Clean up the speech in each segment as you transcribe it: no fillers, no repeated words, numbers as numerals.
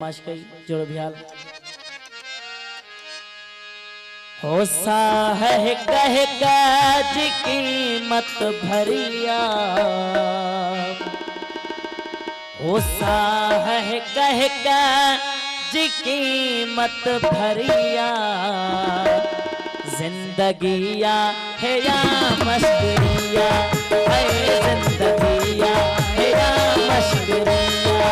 माशकई जोड़ भ्याल होसा है कह काज कीमत भरिया होसा है कह काज कीमत भरिया जिंदगिया है या मशकरिया है जिंदगिया है या मशकरिया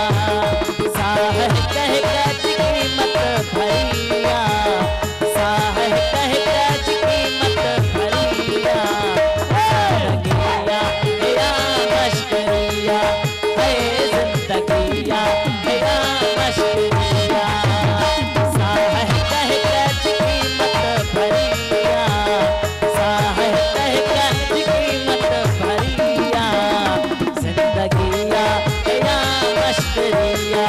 साहब कह काज कीमत भरिया साहब कह काज कीमत भरिया जिंदगिया है या मशकरिया है जिंदगिया है या मशकरिया साहब कह काज कीमत भरिया साहब कह काज कीमत भरिया जिंदगिया है या मशकरिया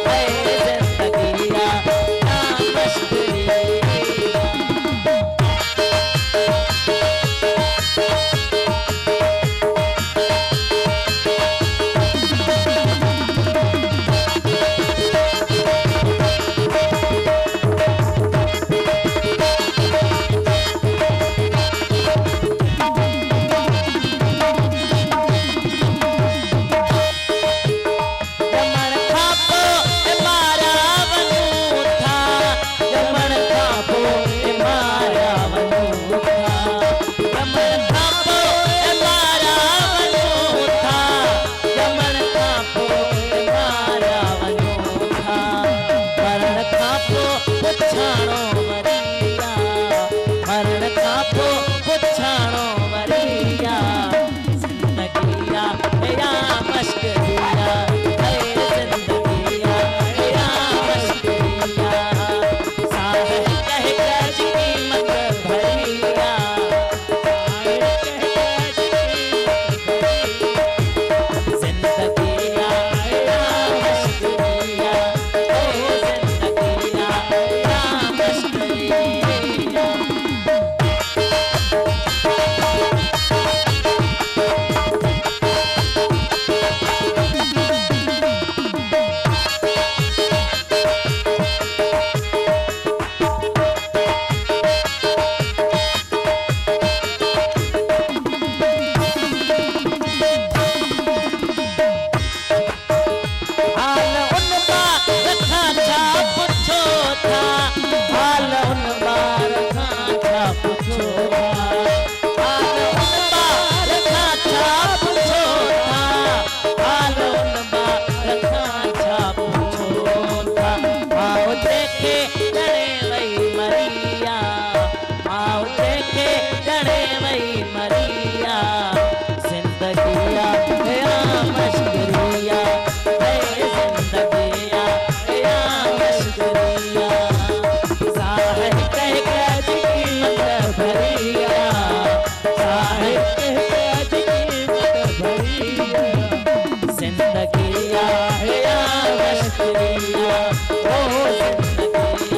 है जिंदगिया या मशकरिया मरण खापो पुछाणो वरिया जिंदगिया है या मशकरिया है जिंदगिया है या मशकरिया साहब कह काज कीमत भरिया साहब कह काज कीमत भरिया जिंदगिया है या मशकरिया है जिंदगिया है या मशकरिया जिंदगिया है या मशकरिया ओ जिंदगी